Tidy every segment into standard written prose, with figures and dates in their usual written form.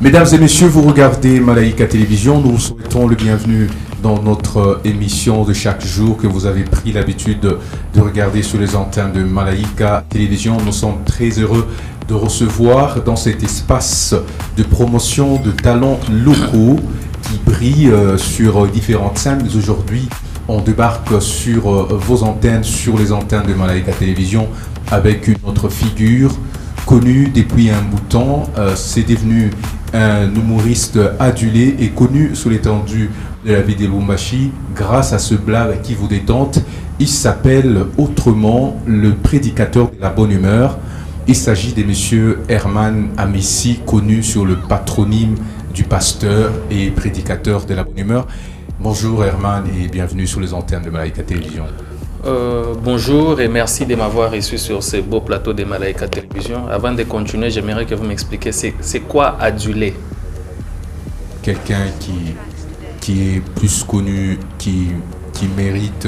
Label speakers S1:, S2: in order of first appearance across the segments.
S1: Mesdames et messieurs, vous regardez Malaika Télévision. Nous vous souhaitons le bienvenu dans notre émission de chaque jour que vous avez pris l'habitude de regarder sur les antennes de Malaika Télévision. Nous sommes très heureux de recevoir dans cet espace de promotion de talents locaux qui brillent sur différentes scènes. Aujourd'hui, on débarque sur vos antennes, sur les antennes de Malaika Télévision avec une autre figure connue depuis un bout de temps. C'est devenu un humoriste adulé et connu sous l'étendue de la ville de Lubumbashi grâce à ce blague qui vous détente. Il s'appelle autrement le prédicateur de la bonne humeur. Il s'agit de monsieur Herman Amissi, connu sur le patronyme du pasteur et prédicateur de la bonne humeur. Bonjour Herman et bienvenue sur les antennes de Malaika Télévision.
S2: Bonjour et merci de m'avoir reçu sur ce beau plateau de Malaika Télévision. Avant de continuer, j'aimerais que vous m'expliquiez c'est quoi adulé?
S1: Quelqu'un qui est plus connu, qui mérite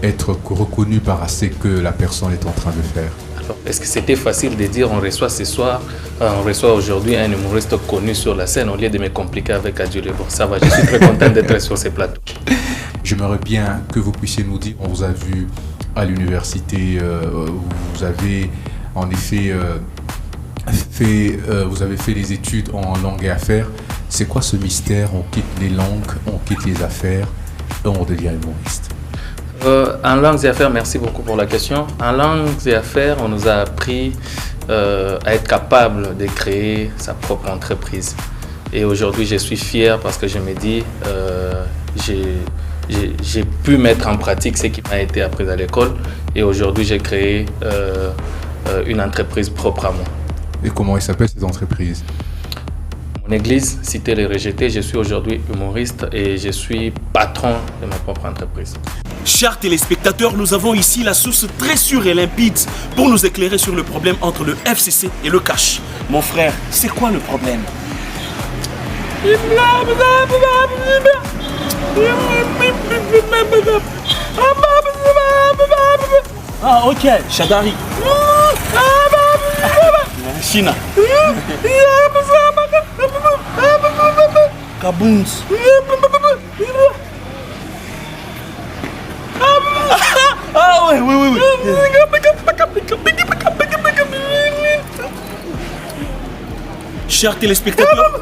S1: être reconnu par ce que la personne est en train de faire.
S2: Alors, est-ce que c'était facile de dire on reçoit aujourd'hui un humoriste connu sur la scène au lieu de me compliquer avec adulé? Bon, ça va, je suis très content d'être sur ce plateau.
S1: J'aimerais bien que vous puissiez nous dire, on vous a vu à l'université, vous avez en effet vous avez fait des études en langue et affaires. C'est quoi ce mystère? On quitte les langues, on quitte les affaires et on devient humoriste.
S2: En langues et affaires, merci beaucoup pour la question. En langues et affaires, on nous a appris à être capable de créer sa propre entreprise. Et aujourd'hui, je suis fier parce que je me dis, j'ai pu mettre en pratique ce qui m'a été appris à l'école. Et aujourd'hui, j'ai créé une entreprise propre à moi.
S1: Et comment elle s'appelle cette entreprise?
S2: Mon église, Cité les Rejetés, je suis aujourd'hui humoriste et je suis patron de ma propre entreprise.
S3: Chers téléspectateurs, nous avons ici la source très sûre et limpide pour nous éclairer sur le problème entre le FCC et le cash. Mon frère, c'est quoi le problème? Ah ok, Shadari. China. Kaboons. Ah ouais, oui. Chers téléspectateurs,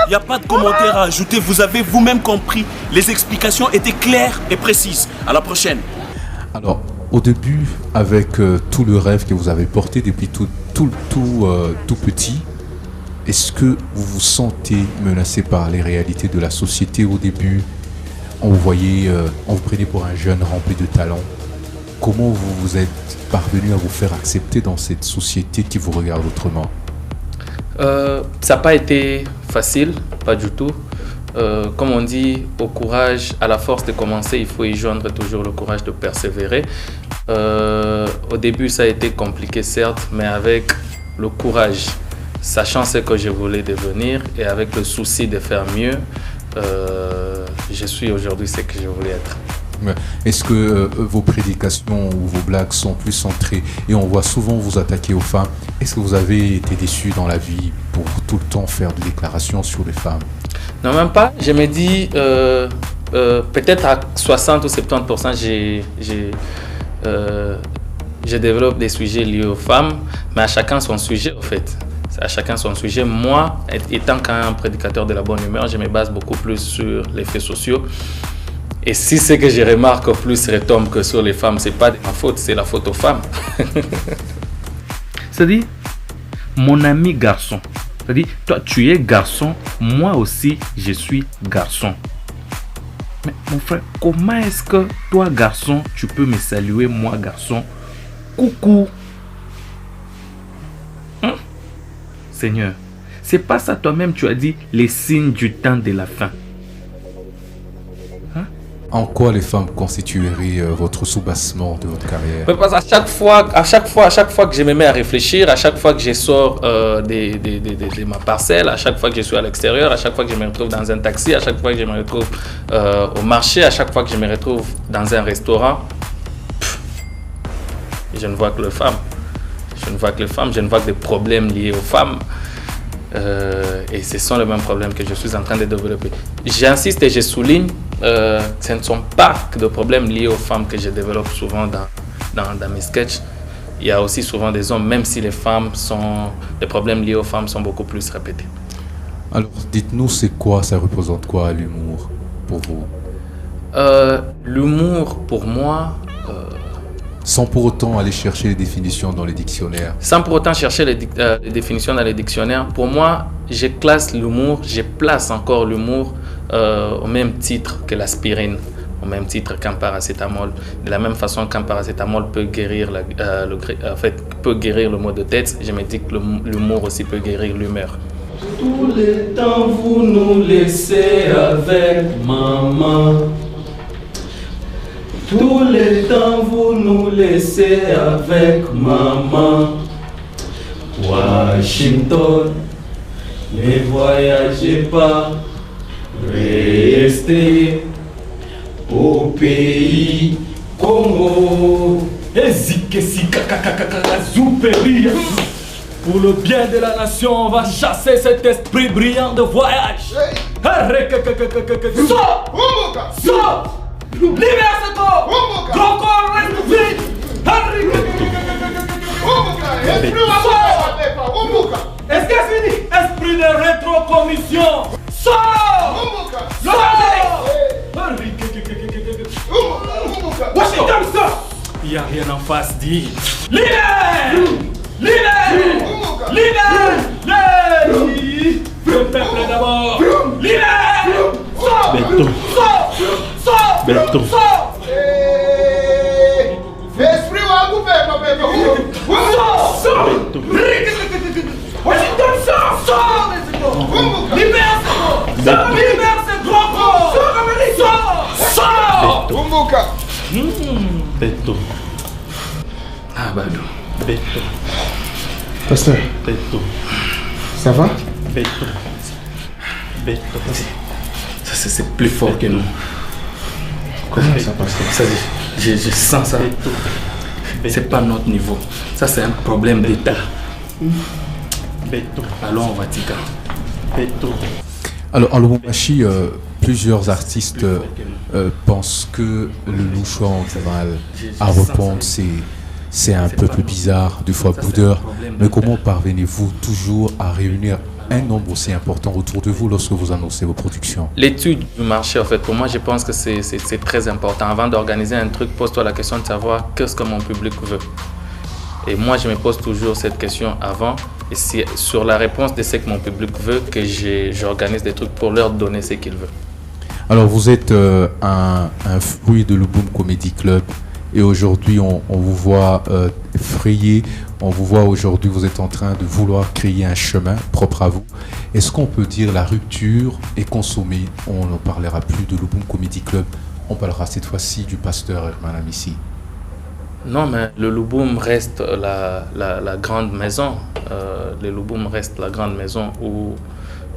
S3: il n'y a pas de commentaire à ajouter, vous avez vous-même compris. Les explications étaient claires et précises. À la prochaine.
S1: Alors, au début, avec tout le rêve que vous avez porté depuis tout petit, est-ce que vous vous sentez menacé par les réalités de la société au début? On vous voyait, on vous prenait pour un jeune rempli de talent. Comment vous êtes parvenu à vous faire accepter dans cette société qui vous regarde autrement?
S2: Ça n'a pas été facile, pas du tout. Comme on dit, au courage, à la force de commencer, il faut y joindre toujours le courage de persévérer. Au début, ça a été compliqué, certes, mais avec le courage, sachant ce que je voulais devenir et avec le souci de faire mieux, je suis aujourd'hui ce que je voulais être.
S1: Est-ce que vos prédications ou vos blagues sont plus centrées et on voit souvent vous attaquer aux femmes? Est-ce que vous avez été déçu dans la vie pour tout le temps faire des déclarations sur les femmes?
S2: Non, même pas. Je me dis, peut-être à 60 ou 70%, je développe des sujets liés aux femmes, mais à chacun son sujet, en fait. À chacun son sujet. Moi, étant qu'un prédicateur de la bonne humeur, je me base beaucoup plus sur les faits sociaux. Et si ce que je remarque plus retombe que sur les femmes, c'est pas de ma faute, c'est la faute aux femmes.
S4: C'est-à-dire, mon ami garçon, c'est-à-dire, toi tu es garçon, moi aussi je suis garçon. Mais mon frère, comment est-ce que toi garçon, tu peux me saluer, moi garçon? Coucou. Seigneur, c'est pas ça toi-même, tu as dit les signes du temps de la fin.
S1: En quoi les femmes constitueraient votre soubassement de votre carrière?
S2: Parce qu'à chaque fois que je me mets à réfléchir, à chaque fois que je sors de ma parcelle, à chaque fois que je suis à l'extérieur, à chaque fois que je me retrouve dans un taxi, à chaque fois que je me retrouve au marché, à chaque fois que je me retrouve dans un restaurant, je ne vois que les femmes. Je ne vois que les femmes, je ne vois que des problèmes liés aux femmes. Et ce sont les mêmes problèmes que je suis en train de développer. J'insiste et je souligne, ce ne sont pas que des problèmes liés aux femmes que je développe souvent dans mes sketchs. Il y a aussi souvent des hommes, même si les problèmes liés aux femmes sont beaucoup plus répétés.
S1: Alors, dites-nous, ça représente quoi l'humour pour vous?
S2: L'humour, pour moi...
S1: sans pour autant aller chercher les définitions dans les dictionnaires.
S2: Sans pour autant chercher les définitions dans les dictionnaires, pour moi, je place encore l'humour au même titre que l'aspirine, au même titre qu'un paracétamol. De la même façon qu'un paracétamol peut guérir, peut guérir le mal de tête, je me dis que l'humour aussi peut guérir l'humeur.
S5: Tout le temps vous nous laissez avec maman. Tout le temps vous nous laissez avec maman. Washington, ne voyagez pas, restez au pays Congo. Pour le bien de la nation, on va chasser cet esprit brillant de voyage. Sors! Sors! Libère ce corps! Grand corps, reste vite! Est-ce que c'est fini? Esprit de rétrocommission! Sors! Sors! Washington, sort! Il n'y a rien en face, dit. Libère! Libère! Libère! Le peuple d'abord! Libère! Sors! Sors! Sors!
S4: Beto.
S5: Sors! Esprit ou un gouvernement, sors! Sors! Washington, sors! Sors! Libère ce corps! Libère ce grand corps! Sors! Sors!
S4: Beto.
S2: Ah, Badou.
S4: Beto.
S6: Pasteur,
S4: Beto.
S6: ça va?
S4: Beto. Beto.
S2: Ça, c'est plus fort que nous.
S6: Comment ça, pasteur?
S2: Ça, je sens ça. C'est pas notre niveau. Ça, c'est un problème d'État.
S4: Beto.
S2: Allons au Vatican.
S4: Beto.
S1: Alors, en Lubumbashi, plusieurs artistes pensent que le louchois a du mal à répondre. C'est un peuple bizarre, des fois boudeur. Mais comment parvenez-vous toujours à réunir un nombre aussi important autour de vous lorsque vous annoncez vos productions?
S2: L'étude du marché, en fait, pour moi, je pense que c'est très important. Avant d'organiser un truc, pose-toi la question de savoir qu'est-ce que mon public veut. Et moi, je me pose toujours cette question avant. Et c'est sur la réponse de ce que mon public veut que j'organise des trucs pour leur donner ce qu'ils veulent.
S1: Alors, vous êtes un fruit de l'Ubum Comedy Club. Et aujourd'hui, on vous voit frayer, on vous voit aujourd'hui, vous êtes en train de vouloir créer un chemin propre à vous. Est-ce qu'on peut dire la rupture est consommée? On ne parlera plus de l'Ubum Comedy Club, on parlera cette fois-ci du pasteur Herman Amissi.
S2: Non, mais le Lubum reste la grande maison. Le Lubum reste la grande maison où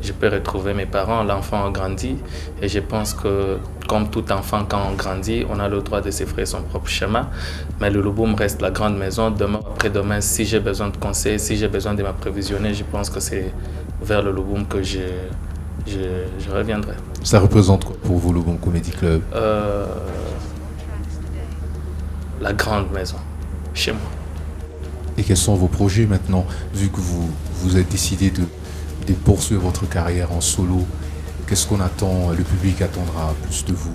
S2: je peux retrouver mes parents. L'enfant a grandi et je pense que, comme tout enfant, quand on grandit, on a le droit de se frayer son propre chemin. Mais le Lubum reste la grande maison. Demain, après-demain, si j'ai besoin de conseils, si j'ai besoin de m'approvisionner, je pense que c'est vers le Lubum que je reviendrai.
S1: Ça représente quoi pour vous, l'Ubum Comedy Club?
S2: La grande maison, chez moi.
S1: Et quels sont vos projets maintenant, vu que vous êtes décidé de poursuivre votre carrière en solo? Qu'est-ce qu'on attend? Le public attendra plus de vous?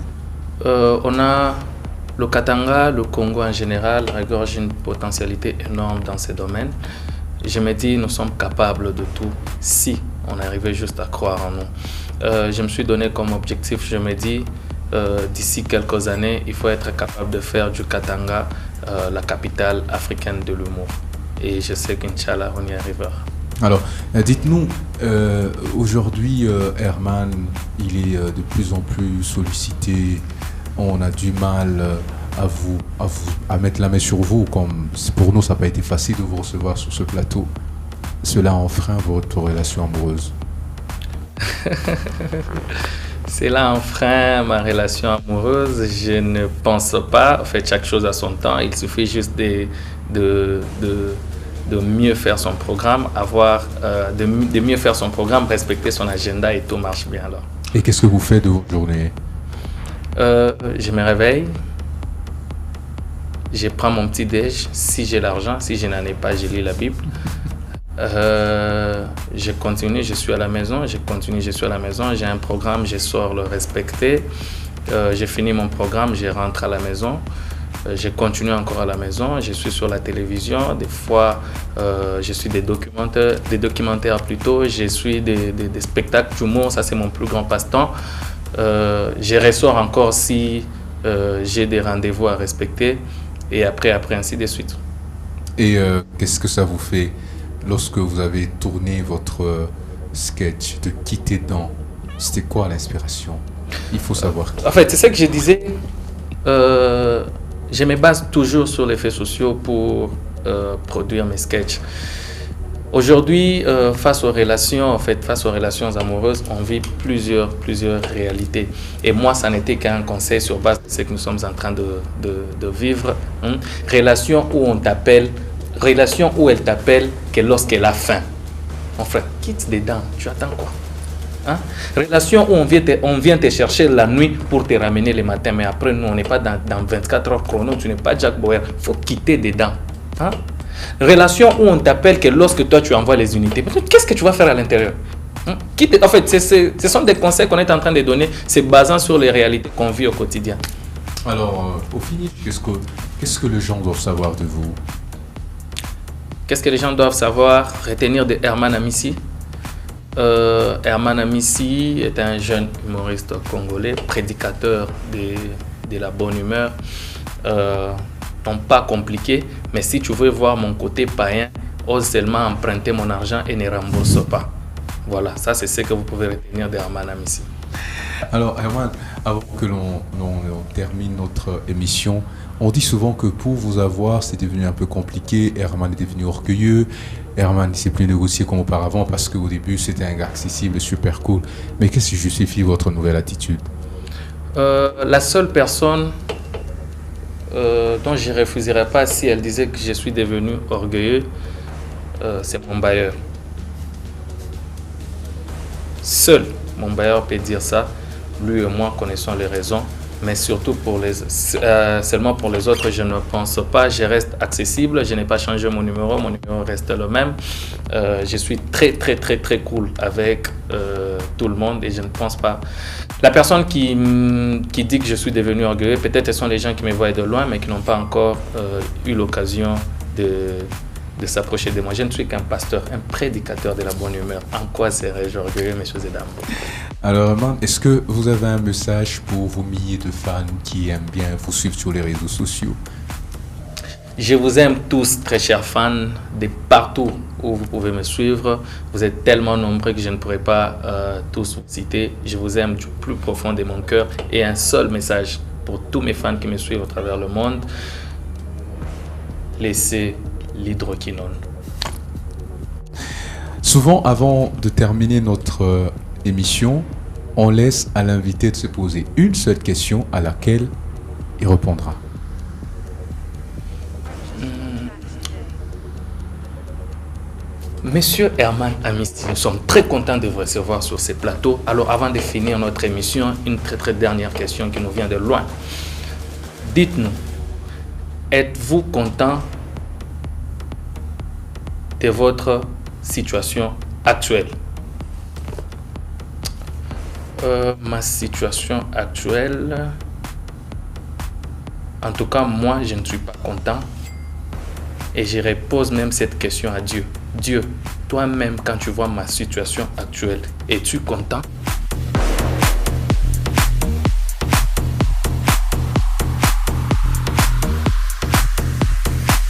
S2: On a le Katanga, le Congo en général, regorge une potentialité énorme dans ces domaines. Je me dis, nous sommes capables de tout si on arrivait juste à croire en nous. Je me suis donné comme objectif, je me dis, d'ici quelques années, il faut être capable de faire du Katanga la capitale africaine de l'humour. Et je sais qu'Inch'Allah, on y arrivera.
S1: Alors, dites-nous, aujourd'hui, Herman, il est de plus en plus sollicité. On a du mal à mettre la main sur vous. Comme pour nous, ça n'a pas été facile de vous recevoir sur ce plateau. Cela enfreint votre relation amoureuse?
S2: Cela enfreint ma relation amoureuse. Je ne pense pas. En fait, chaque chose a son temps. Il suffit juste de mieux faire son programme, de mieux faire son programme, respecter son agenda et tout marche bien alors.
S1: Et qu'est-ce que vous faites de votre journée?
S2: Je me réveille, je prends mon petit déj, si j'ai l'argent, si je n'en ai pas, je lis la Bible. Je continue, je suis à la maison, j'ai un programme, je sors le respecter. J'ai fini mon programme, je rentre à la maison. Je continue encore à la maison, je suis sur la télévision, des fois je suis des documentaires plutôt, je suis des spectacles d'humour, ça c'est mon plus grand passe-temps. Je ressors encore si j'ai des rendez-vous à respecter et après ainsi de suite.
S1: Et qu'est-ce que ça vous fait lorsque vous avez tourné votre sketch de quitter dedans? C'était quoi l'inspiration? Il faut savoir.
S2: En fait, c'est ça que je disais. Je me base toujours sur les faits sociaux pour produire mes sketchs. Aujourd'hui, face aux relations amoureuses, on vit plusieurs réalités. Et moi, ça n'était qu'un conseil sur base de ce que nous sommes en train de vivre. Relation où elle t'appelle que lorsqu'elle a faim. Mon frère, quitte dedans, tu attends quoi? Relation où on vient te chercher la nuit pour te ramener le matin, mais après nous on n'est pas dans 24 heures chrono, tu n'es pas Jack Bauer, il faut quitter dedans. Relation où on t'appelle que lorsque toi tu envoies les unités, qu'est-ce que tu vas faire à l'intérieur? En fait, ce sont des conseils qu'on est en train de donner, c'est basant sur les réalités qu'on vit au quotidien.
S1: Alors, au finish, qu'est-ce que les gens doivent savoir de vous?
S2: Qu'est-ce que les gens doivent savoir, retenir de Herman Amissi? Herman Amissi est un jeune humoriste congolais, prédicateur de la bonne humeur. Non pas compliqué, mais si tu veux voir mon côté païen, ose seulement emprunter mon argent et ne rembourse pas. Voilà, ça c'est ce que vous pouvez retenir de Herman Amissi.
S1: Alors Herman, avant que l'on termine notre émission, on dit souvent que pour vous avoir, c'est devenu un peu compliqué. Herman est devenu orgueilleux. Herman ne s'est plus négocié comme auparavant parce qu'au début, c'était un gars accessible, super cool. Mais qu'est-ce qui justifie votre nouvelle attitude?
S2: La seule personne dont je ne refuserais pas si elle disait que je suis devenu orgueilleux, c'est mon bailleur. Seul mon bailleur peut dire ça. Lui et moi connaissons les raisons. Mais surtout seulement pour les autres, je ne pense pas. Je reste accessible, je n'ai pas changé mon numéro reste le même. Je suis très cool avec tout le monde et je ne pense pas. La personne qui dit que je suis devenu orgueilleux, peut-être ce sont les gens qui me voient de loin mais qui n'ont pas encore eu l'occasion de s'approcher de moi. Je ne suis qu'un pasteur, un prédicateur de la bonne humeur. En quoi serais-je orgueilleux, messieurs et dames?
S1: Alors, Herman, est-ce que vous avez un message pour vos milliers de fans qui aiment bien vous suivre sur les réseaux sociaux?
S2: Je vous aime tous, très chers fans, de partout où vous pouvez me suivre. Vous êtes tellement nombreux que je ne pourrais pas tous vous citer. Je vous aime du plus profond de mon cœur. Et un seul message pour tous mes fans qui me suivent à travers le monde. Laissez l'hydroquinone.
S1: Souvent, avant de terminer notre émission, on laisse à l'invité de se poser une seule question à laquelle il répondra.
S2: Monsieur Herman Amissi, nous sommes très contents de vous recevoir sur ces plateaux. Alors, avant de finir notre émission, une très dernière question qui nous vient de loin. Dites-nous, êtes-vous content de votre situation actuelle? Ma situation actuelle, en tout cas moi je ne suis pas content et je repose même cette question à Dieu. Dieu, toi-même quand tu vois ma situation actuelle, es-tu content?